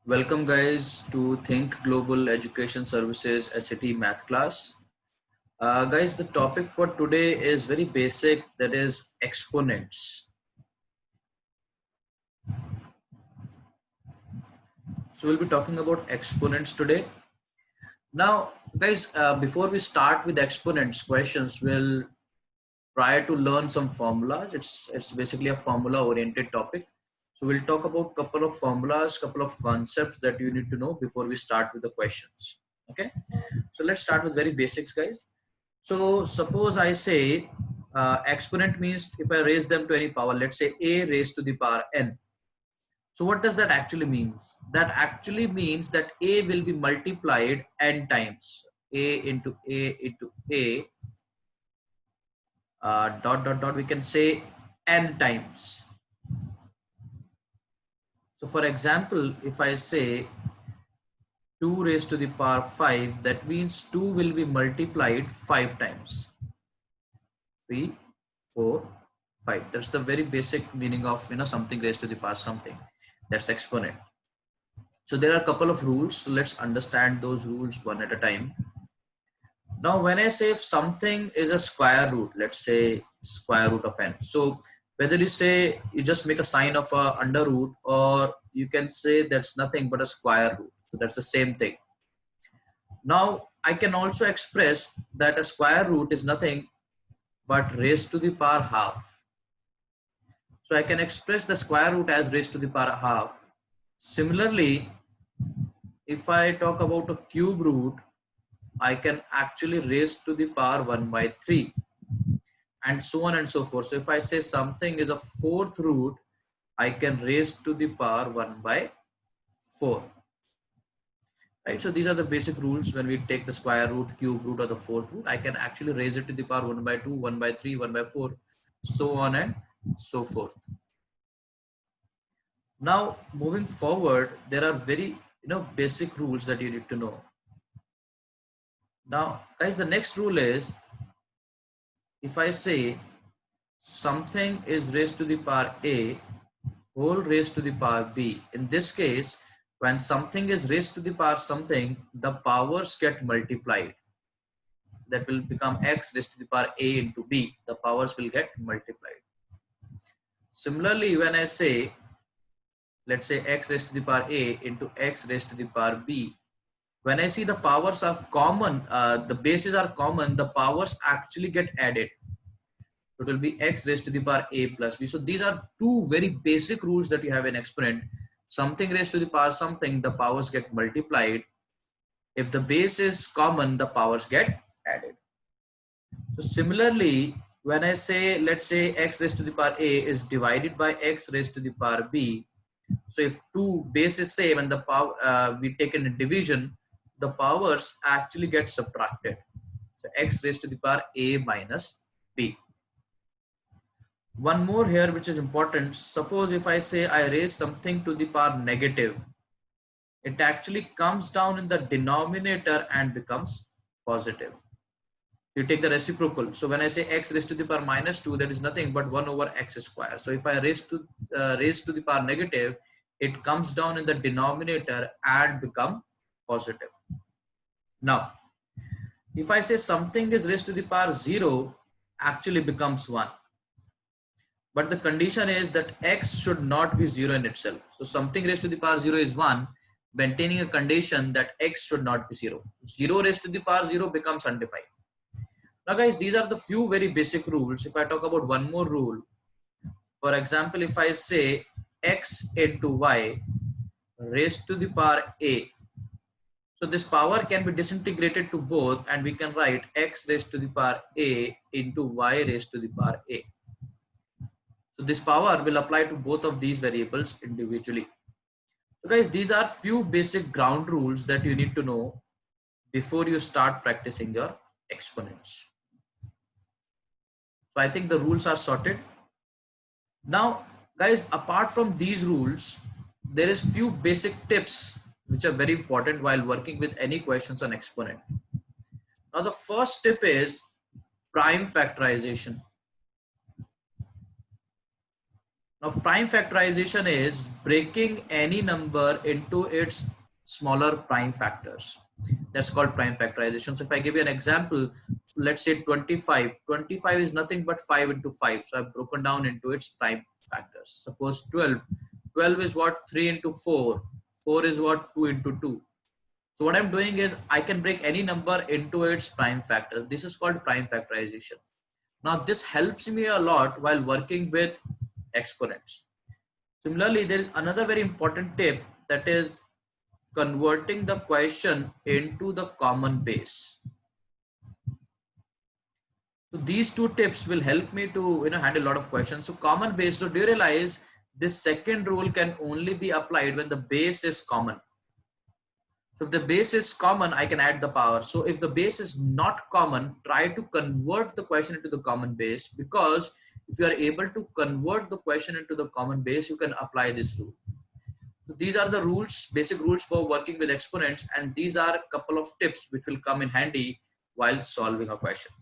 Welcome guys to Think Global Education Services SAT math class. Guys, the topic for today is very basic, that is exponents. So we'll be talking about exponents today. Now guys, before we start with exponents questions, we'll try to learn some formulas. It's basically a formula oriented topic. So we'll talk about couple of formulas, couple of concepts that you need to know before we start with the questions. Okay, so let's start with very basics, guys. So suppose I say exponent means if I raise them to any power, let's say a raised to the power n. So what does that actually means? That actually means that a will be multiplied n times. A into a into a dot dot dot, we can say n times. So for example, if I say 2 raised to the power 5, that means 2 will be multiplied 5 times. 3, 4, 5. That's the very basic meaning of something raised to the power something. That's exponent. So there are a couple of rules. So let's understand those rules one at a time. Now when I say if something is a square root, let's say square root of n. So whether you say you just make a sign of a under root, or you can say that's nothing but a square root. So that's the same thing. Now I can also express that a square root is nothing but raised to the power half. So I can express the square root as raised to the power half. Similarly, if I talk about a cube root, I can actually raise to the power 1 by 3 and so on and so forth. So if I say something is a fourth root, I can raise to the power 1 by 4. Right? So these are the basic rules. When we take the square root, cube root, or the fourth root, I can actually raise it to the power 1 by 2, 1 by 3, 1 by 4, so on and so forth. Now moving forward, there are very basic rules that you need to know. Now guys, the next rule is if I say something is raised to the power a whole raised to the power b, in this case when something is raised to the power something, the powers get multiplied. That will become x raised to the power a into b, the powers will get multiplied. Similarly, when I say let's say x raised to the power a into x raised to the power b, when I see the powers are common, the bases are common, the powers actually get added. It will be x raised to the power a plus b. So these are two very basic rules that you have in exponent. Something raised to the power something, the powers get multiplied. If the base is common, the powers get added. So similarly, when I say let's say x raised to the power a is divided by x raised to the power b, so if two base is same and the power we take in a division, the powers actually get subtracted. So x raised to the power a minus b. One more here which is important. Suppose if I say I raise something to the power negative, it actually comes down in the denominator and becomes positive. You take the reciprocal. So when I say x raised to the power minus 2, that is nothing but 1 over x square. So if I raise to the power negative, it comes down in the denominator and become positive. Now, if I say something is raised to the power 0, actually becomes 1. But the condition is that x should not be 0 in itself. So something raised to the power 0 is 1, maintaining a condition that x should not be 0. 0 raised to the power 0 becomes undefined. Now guys, these are the few very basic rules. If I talk about one more rule, for example, if I say x into y raised to the power a, so this power can be disintegrated to both and we can write x raised to the power a into y raised to the power a. So this power will apply to both of these variables individually. So guys, these are few basic ground rules that you need to know before you start practicing your exponents. So I think the rules are sorted. Now guys, apart from these rules, there is few basic tips which are very important while working with any questions on exponent. Now the first tip is prime factorization. Now prime factorization is breaking any number into its smaller prime factors. That's called prime factorization. So if I give you an example, let's say 25. 25 is nothing but 5 into 5. So I've broken down into its prime factors. Suppose 12. 12 is what? 3 into 4. 4 is what? 2 into 2. So what I'm doing is I can break any number into its prime factors. This is called prime factorization. Now this helps me a lot while working with exponents. Similarly, there is another very important tip, that is converting the question into the common base. So these two tips will help me to handle a lot of questions. So common base. So do you realize this second rule can only be applied when the base is common? So if the base is common, I can add the power. So if the base is not common, try to convert the question into the common base, because if you are able to convert the question into the common base, you can apply this rule. So these are the rules, basic rules for working with exponents, and these are a couple of tips which will come in handy while solving a question.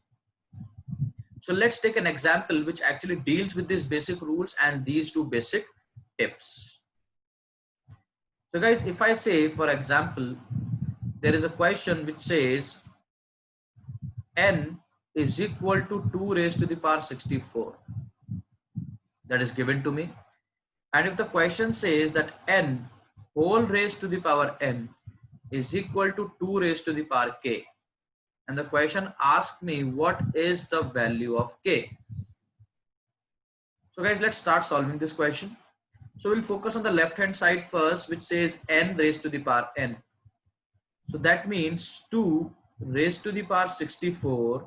So let's take an example which actually deals with these basic rules and these two basic tips. So guys, if I say, for example, there is a question which says n is equal to 2 raised to the power 64, that is given to me. And if the question says that n whole raised to the power n is equal to 2 raised to the power k, and the question asks me what is the value of k. So guys, let's start solving this question. So we'll focus on the left hand side first, which says n raised to the power n. So that means 2 raised to the power 64.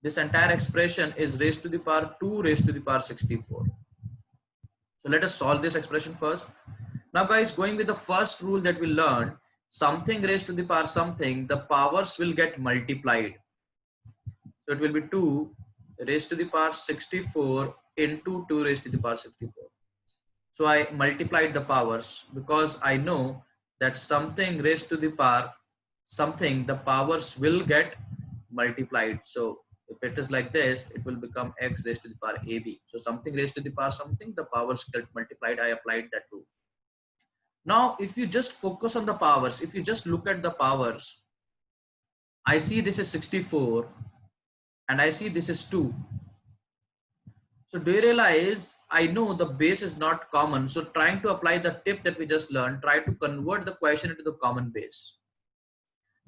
This entire expression is raised to the power 2 raised to the power 64. So let us solve this expression first. Now guys, going with the first rule that we learned, something raised to the power something, the powers will get multiplied. So it will be 2 raised to the power 64 into 2 raised to the power 64. So I multiplied the powers because I know that something raised to the power something, the powers will get multiplied. So if it is like this, it will become x raised to the power ab. So something raised to the power something, the powers get multiplied. I applied that rule. Now, if you just focus on the powers, if you just look at the powers, I see this is 64 and I see this is 2. So do you realize, I know the base is not common. So trying to apply the tip that we just learned, try to convert the question into the common base.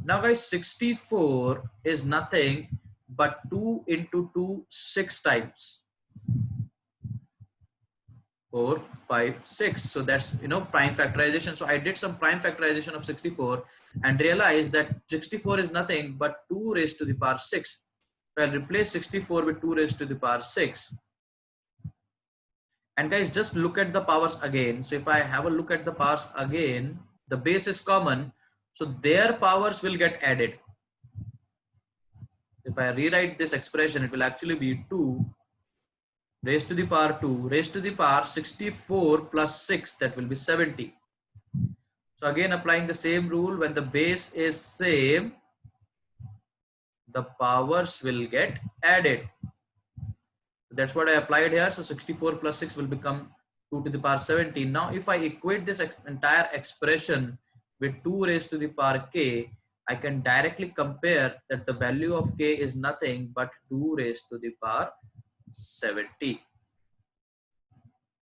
Now guys, 64 is nothing but 2 into 2 6 times. 4, 5, 6. So that's, prime factorization. So I did some prime factorization of 64 and realized that 64 is nothing but 2 raised to the power 6. So I'll replace 64 with 2 raised to the power 6. And guys, just look at the powers again. So if I have a look at the powers again, the base is common. So their powers will get added. If I rewrite this expression, it will actually be 2 raised to the power 2 raised to the power 64 plus 6, that will be 70. So again, applying the same rule, when the base is same, the powers will get added. That's what I applied here. So 64 plus 6 will become 2 to the power 17. Now if I equate this entire expression with 2 raised to the power k, I can directly compare that the value of k is nothing but 2 raised to the power 70.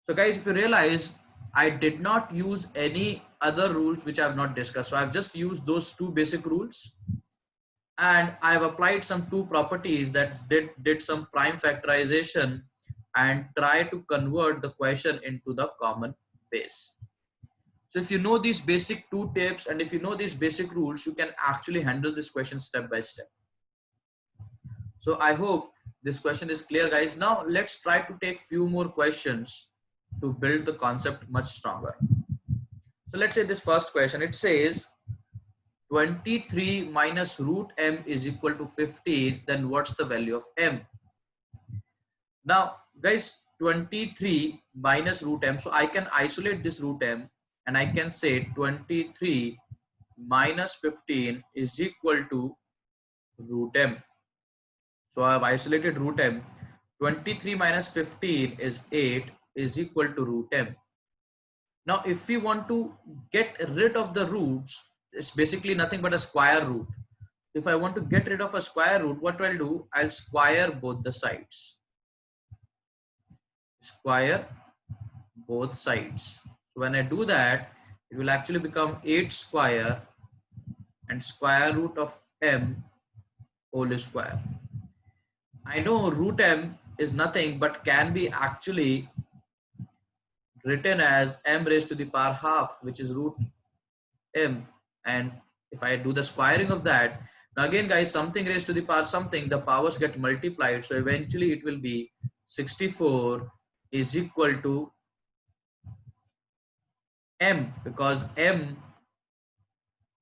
So guys, if you realize, I did not use any other rules which I have not discussed. So I've just used those two basic rules, and I've applied some two properties that did some prime factorization and try to convert the question into the common base. So if you know these basic two tips and if you know these basic rules, you can actually handle this question step by step. So I hope this question is clear, guys. Now let's try to take few more questions to build the concept much stronger. So let's say this first question, it says 23 minus root m is equal to 15, then what's the value of m? Now guys, 23 minus root m, so I can isolate this root m and I can say 23 minus 15 is equal to root m. So I have isolated root m. 23 minus 15 is 8. is equal to root m. Now, if we want to get rid of the roots, it's basically nothing but a square root. If I want to get rid of a square root, what I'll do, I'll square both the sides. Square both sides. So when I do that, it will actually become 8 square and square root of m whole square. I know root m is nothing but can be actually written as m raised to the power half, which is root m. And if I do the squaring of that, now again guys, something raised to the power something, the powers get multiplied. So eventually it will be 64 is equal to m, because m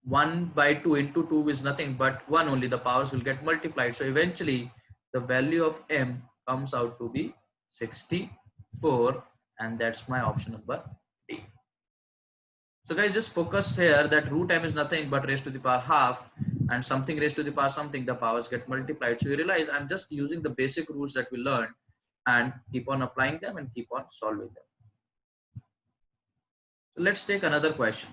1 by 2 into 2 is nothing but 1 only, the powers will get multiplied. So eventually the value of m comes out to be 64, and that's my option number D. So guys, just focus here that root m is nothing but raised to the power half, and something raised to the power something, the powers get multiplied. So you realize I'm just using the basic rules that we learned and keep on applying them and keep on solving them. So let's take another question.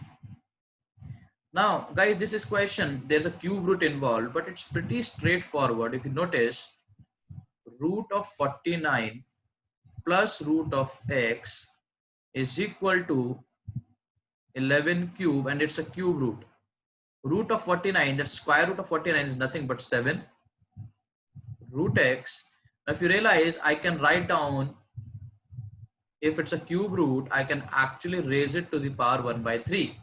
Now guys, this is question, there's a cube root involved, but it's pretty straightforward. If you notice, root of 49 plus root of x is equal to 11 cube, and it's a cube root. Root of 49, the square root of 49 is nothing but 7 root x. Now if you realize, I can write down, if it's a cube root, I can actually raise it to the power 1 by 3.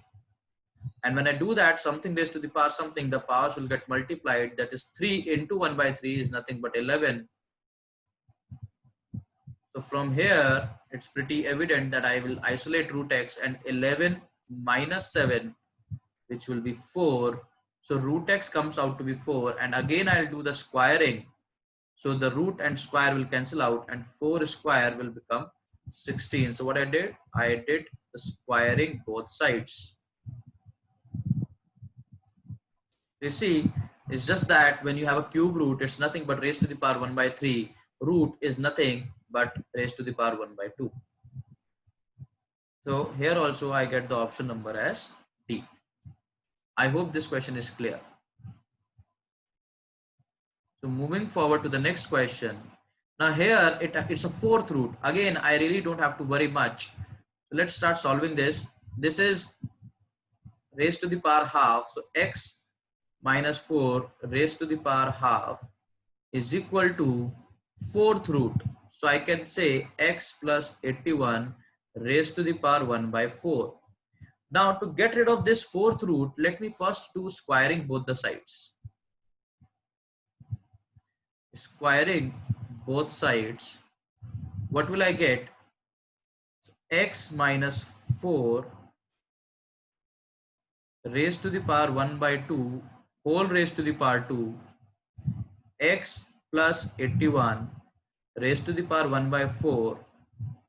And when I do that, something raised to the power something, the powers will get multiplied. That is 3 into 1 by 3 is nothing but 11. So from here, it's pretty evident that I will isolate root x, and 11 minus 7, which will be 4. So root x comes out to be 4. And again, I'll do the squaring. So the root and square will cancel out, and 4 square will become 16. So what I did the squaring both sides. You see, it's just that when you have a cube root, it's nothing but raised to the power 1 by 3. Root is nothing but raised to the power 1 by 2. So here also I get the option number as D. I hope this question is clear. So moving forward to the next question. Now here it's a fourth root. Again, I really don't have to worry much. So let's start solving this. This is raised to the power half. So x minus 4 raised to the power half is equal to fourth root. So I can say x plus 81 raised to the power 1 by 4. Now to get rid of this fourth root, let me first do squaring both the sides. Squaring both sides, what will I get? So x minus 4 raised to the power 1 by 2 whole raised to the power 2, x plus 81 raised to the power 1 by 4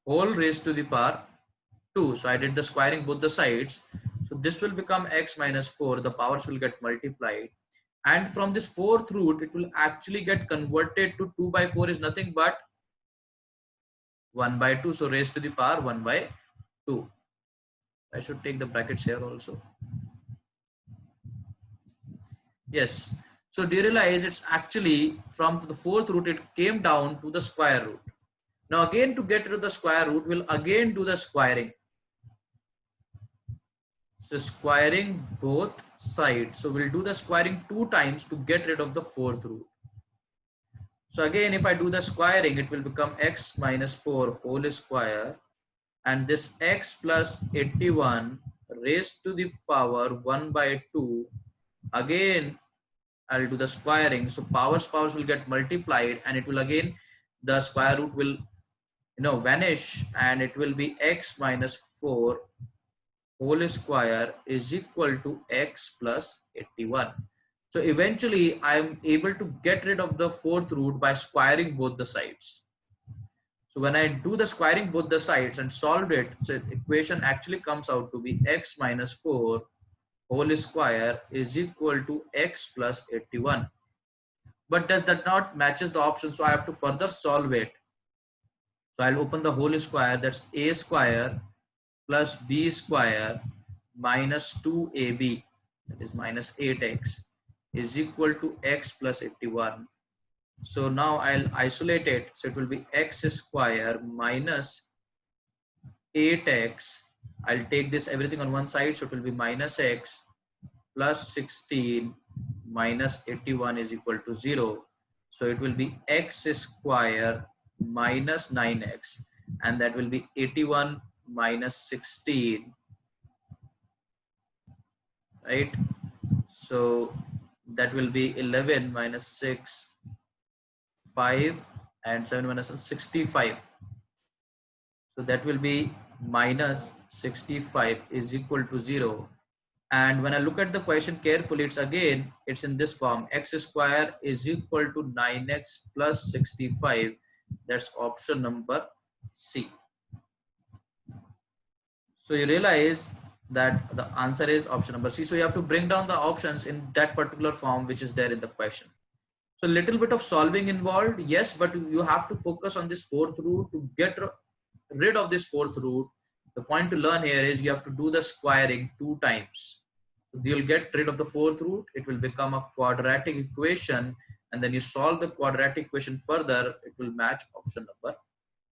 whole raised to the power 2. So I did the squaring both the sides. So this will become x minus 4. The powers will get multiplied. And from this fourth root, it will actually get converted to 2 by 4 is nothing but 1 by 2. So raised to the power 1 by 2. I should take the brackets here also. Yes. So do you realize it's actually from the fourth root, it came down to the square root. Now again, to get rid of the square root, we'll again do the squaring. So squaring both sides. So we'll do the squaring 2 times to get rid of the fourth root. So again, if I do the squaring, it will become x minus 4 whole square, and this x plus 81 raised to the power 1 by 2. Again, I'll do the squaring. So powers will get multiplied, and it will again, the square root will vanish, and it will be x minus 4 whole square is equal to x plus 81. So eventually I'm able to get rid of the fourth root by squaring both the sides. So when I do the squaring both the sides and solve it, so the equation actually comes out to be x minus 4 whole square is equal to x plus 81. But does that not matches the option? So I have to further solve it. So I'll open the whole square, that's a square plus b square minus 2ab, that is minus 8x, is equal to x plus 81. So now I'll isolate it. So it will be x square minus 8x. I'll take this everything on one side. So it will be minus x plus 16 minus 81 is equal to 0. So it will be x square minus 9x, and that will be 81 minus 16, right? So that will be 11 minus 6, 5, and 7 minus 65. So that will be minus 65 is equal to 0. And when I look at the question carefully, it's in this form: x square is equal to 9x plus 65. That's option number C. So you realize that the answer is option number C. So you have to bring down the options in that particular form which is there in the question. So a little bit of solving involved, yes, but you have to focus on this fourth root to get rid of this fourth root. The point to learn here is you have to do the squaring 2 times. So you'll get rid of the fourth root, it will become a quadratic equation, and then you solve the quadratic equation further, it will match option number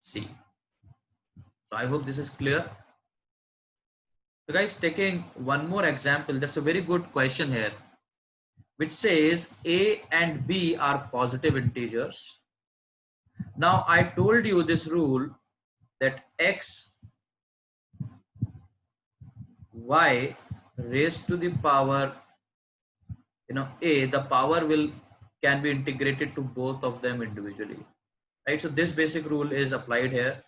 C. So I hope this is clear. So guys, taking one more example, that's a very good question here, which says a and b are positive integers. Now I told you this rule that x y raised to the power a, the power can be integrated to both of them individually, right? So this basic rule is applied here.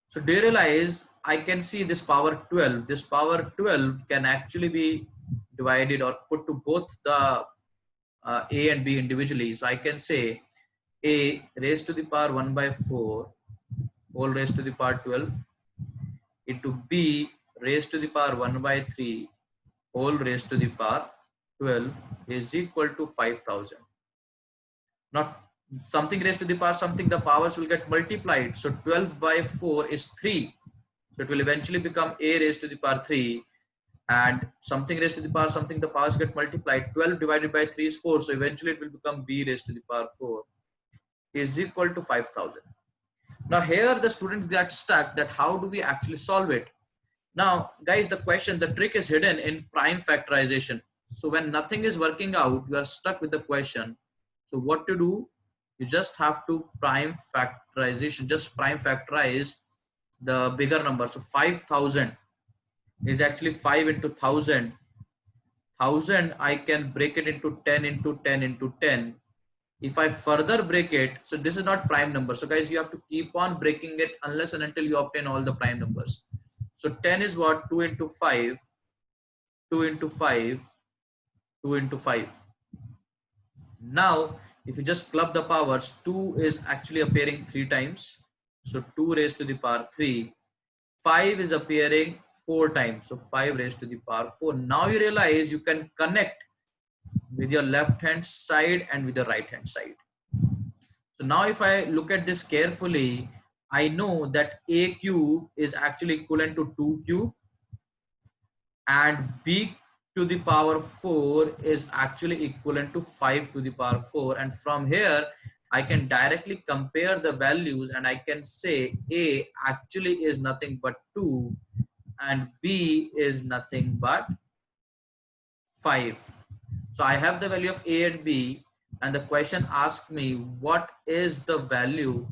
So do you realize I can see this power 12, this power 12 can actually be divided or put to both the a and b individually. So I can say a raised to the power 1 by 4 whole raised to the power 12 into b raised to the power 1 by 3 whole raised to the power 12 is equal to 5000. Now something raised to the power something, the powers will get multiplied. So 12 by 4 is 3. So it will eventually become a raised to the power 3, and something raised to the power something, the powers get multiplied. 12 divided by 3 is 4. So eventually it will become b raised to the power 4 is equal to 5000. Now here the student gets stuck that how do we actually solve it? Now guys, the trick is hidden in prime factorization. So when nothing is working out, you are stuck with the question. So what to do? You just have to prime factorization, just prime factorize the bigger number. So 5000 is actually 5 into 1000. 1000 I can break it into 10 into 10 into 10. If I further break it, so this is not prime number. So guys, you have to keep on breaking it unless and until you obtain all the prime numbers. So 10 is what? 2 into 5, 2 into 5, 2 into 5. Now, if you just club the powers, 2 is actually appearing 3 times. So 2 raised to the power 3. 5 is appearing 4 times. So 5 raised to the power 4. Now you realize you can connect with your left hand side and with the right hand side. So now if I look at this carefully, I know that a cube is actually equivalent to 2 cube, and b to the power 4 is actually equivalent to 5 to the power 4. And from here, I can directly compare the values and I can say a actually is nothing but 2 and b is nothing but 5. So I have the value of a and b, and the question asks me what is the value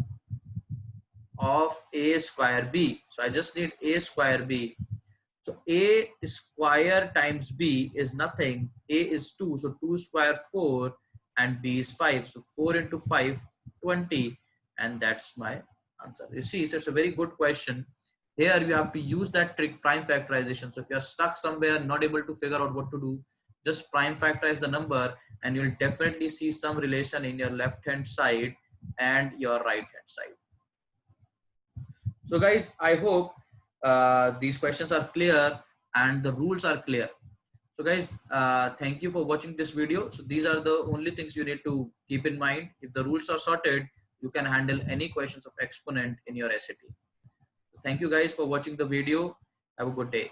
of a square b. So I just need a square b. So a square times b is nothing. A is 2, so 2 square 4 and b is 5. So 4 into 5, 20, and that's my answer. You see, so it's a very good question. Here you have to use that trick, prime factorization. So if you're stuck somewhere, not able to figure out what to do, just prime factorize the number and you'll definitely see some relation in your left hand side and your right hand side. So guys, I hope these questions are clear and the rules are clear. So guys, thank you for watching this video. So these are the only things you need to keep in mind. If the rules are sorted, you can handle any questions of exponent in your SAT. Thank you guys for watching the video. Have a good day.